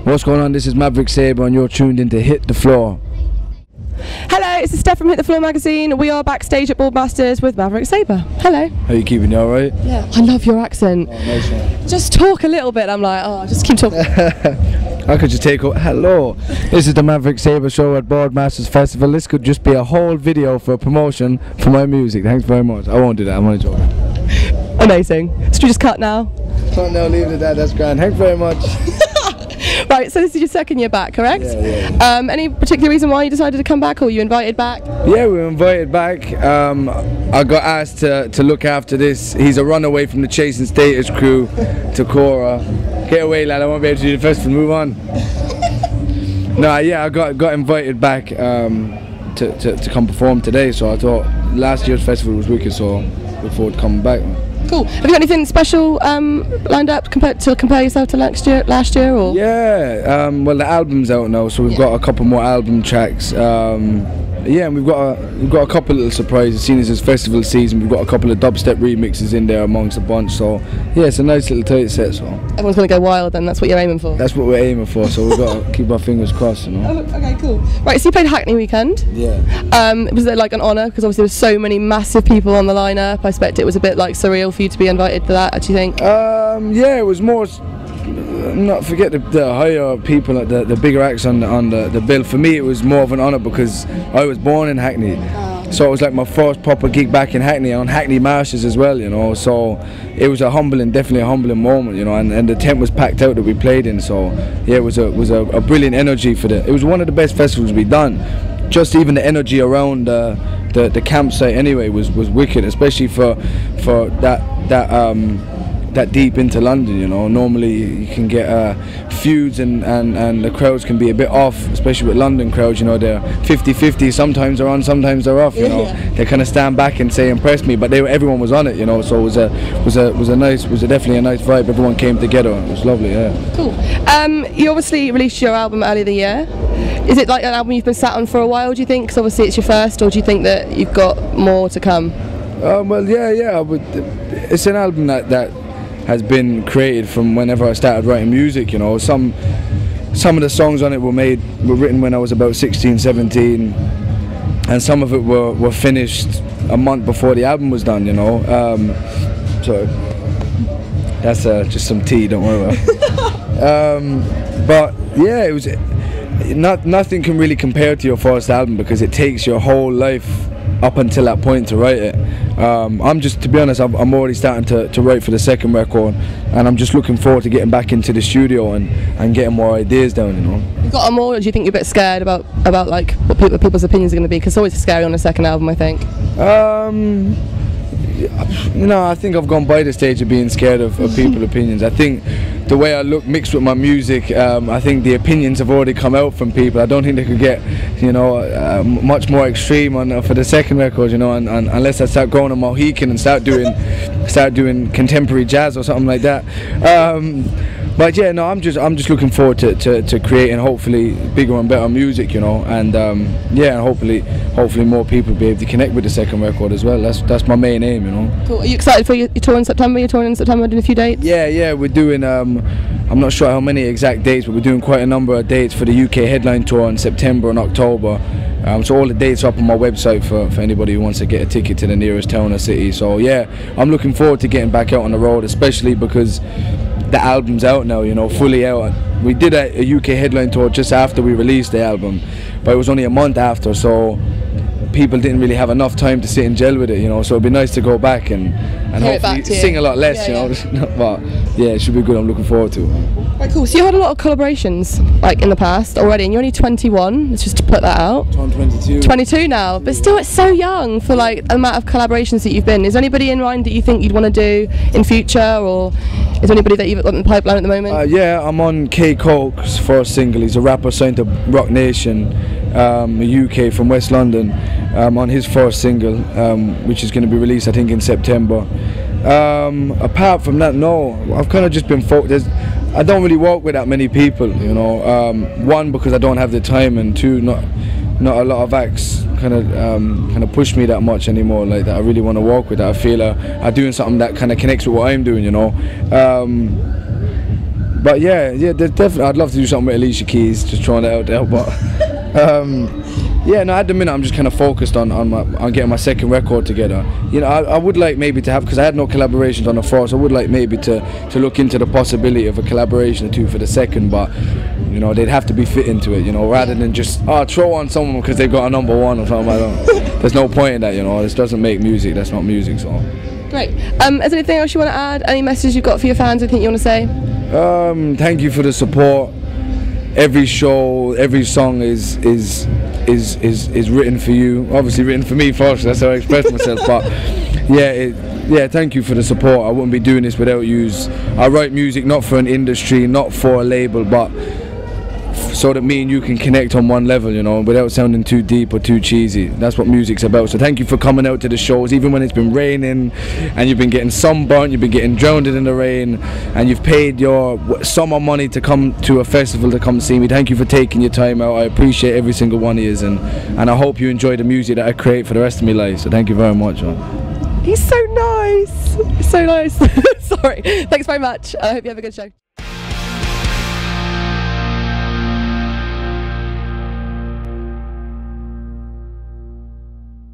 What's going on? This is Maverick Sabre and you're tuned in to Hit the Floor. Hello, it's Steph from Hit the Floor magazine. We are backstage at Boardmasters with Maverick Sabre. Hello. How you keeping? You alright? Yeah. I love your accent. Oh, nice one. Just talk a little bit. I'm like, oh, just keep talking. I could just take over. Hello. This is the Maverick Sabre show at Boardmasters Festival. This could just be a whole video for a promotion for my music. Thanks very much. I won't do that. I'm only joking. Amazing. Should we just cut now? Can't now leave it at that. That's grand. Thanks very much. Right, so this is your second year back, correct? Yeah. Any particular reason why you decided to come back, or were you invited back? Yeah, we were invited back. I got asked to look after this. He's a runaway from the Chasing Status crew to Cora. Get away, lad, I won't be able to do the festival, move on. No, yeah, I got invited back to come perform today, so I thought last year's festival was wicked, so look forward to coming back. Cool. Have you got anything special lined up to compare yourself to last year, or? Yeah, well the album's out now, so we've got a couple more album tracks. Yeah, and we've got a couple little surprises. Seeing as it's festival season, we've got a couple of dubstep remixes in there amongst a bunch. So yeah, it's a nice little tight set. So everyone's gonna go wild, then. That's what you're aiming for. That's what we're aiming for. So we've got to keep our fingers crossed, you know. Oh, okay, cool. Right, so you played Hackney weekend. Yeah. Was it like an honour? Because obviously there's so many massive people on the lineup. I expect it was a bit like surreal for you to be invited to that. Do you think? Yeah, it was more. Not forget the higher people, the bigger acts on the bill. For me, it was more of an honour because I was born in Hackney, so it was like my first proper gig back in Hackney, on Hackney Marshes as well, you know. So it was definitely a humbling moment, you know. And the tent was packed out that we played in. So yeah, it was a brilliant energy for it was one of the best festivals we've done. Just even the energy around the campsite anyway was wicked, especially for that deep into London, you know. Normally you can get feuds and the crowds can be a bit off, especially with London crowds, you know. They're 50-50, sometimes they're on, sometimes they're off, you know. Yeah. They kind of stand back and say impress me, but everyone was on it, you know. So it was definitely a nice vibe. Everyone came together. It was lovely, yeah. Cool. You obviously released your album earlier the year. Is it like an album you've been sat on for a while, do you think? Because obviously it's your first, or do you think that you've got more to come? Well, yeah. It's an album that has been created from whenever I started writing music, you know. Some of the songs on it were written when I was about 16, 17, and some of it were finished a month before the album was done, you know. So that's just some tea, don't worry about it. But yeah, it was nothing can really compare to your first album because it takes your whole life up until that point to write it. To be honest, I'm already starting to write for the second record, and I'm just looking forward to getting back into the studio and getting more ideas down, you know. You got more, or do you think you're a bit scared about like what people's opinions are going to be? Because it's always scary on a second album, I think. You know, I think I've gone by the stage of being scared of people's opinions. I think the way I look mixed with my music, I think the opinions have already come out from people. I don't think they could get, you know, much more extreme for the second record, you know, and unless I start going on Mohican and start doing contemporary jazz or something like that. But yeah, no, I'm just looking forward to creating hopefully bigger and better music, you know, and yeah, and hopefully more people will be able to connect with the second record as well. That's my main aim, you know. Cool. Are you excited for your tour in September? You're touring in September, doing a few dates? Yeah, we're doing. I'm not sure how many exact dates, but we're doing quite a number of dates for the UK headline tour in September and October. So all the dates are up on my website for anybody who wants to get a ticket to the nearest town or city. So yeah, I'm looking forward to getting back out on the road, especially because the album's out now, you know, fully out. We did a UK headline tour just after we released the album, but it was only a month after, so people didn't really have enough time to sit and gel with it, you know. So it'd be nice to go back and hopefully sing a lot less, you know. But yeah, it should be good. I'm looking forward to it. Right, cool. So you had a lot of collaborations like in the past already, and you're only 21. Let's just to put that out. I'm 22. 22 now, but still, it's so young for like the amount of collaborations that you've been. Is there anybody in mind that you think you'd want to do in future, or is there anybody that you've got in the pipeline at the moment? Yeah, I'm on K Coke's first single. He's a rapper signed to Rock Nation, UK from West London. On his first single, which is going to be released I think in September. Apart from that, no, I've kind of just been focused. I don't really work with that many people, you know. One, because I don't have the time, and two, not a lot of acts kind of push me that much anymore, like that I really want to work with, that I feel are doing something that kind of connects with what I'm doing, you know. But yeah, definitely. I'd love to do something with Alicia Keys, just trying it out there. But yeah, no, at the minute I'm just kind of focused on getting my second record together. You know, I would like maybe to have, because I had no collaborations on the first. I would like maybe to look into the possibility of a collaboration or two for the second, but you know, they'd have to be fit into it. You know, rather than just throw on someone because they've got a number one or something. I don't. There's no point in that. You know, this doesn't make music. That's not music. So. Great. Is there anything else you want to add? Any message you've got for your fans? Anything you want to say? Thank you for the support. Every show, every song is written for you. Obviously written for me first. That's how I express myself. But yeah, thank you for the support. I wouldn't be doing this without you. I write music not for an industry, not for a label, but so that me and you can connect on one level, you know, without sounding too deep or too cheesy. That's what music's about. So thank you for coming out to the shows, even when it's been raining and you've been getting sunburnt, you've been getting drowned in the rain, and you've paid your summer money to come to a festival to come see me. Thank you for taking your time out. I appreciate every single one of you, and I hope you enjoy the music that I create for the rest of my life. So thank you very much, man. He's so nice. So nice. Sorry. Thanks very much. I hope you have a good show.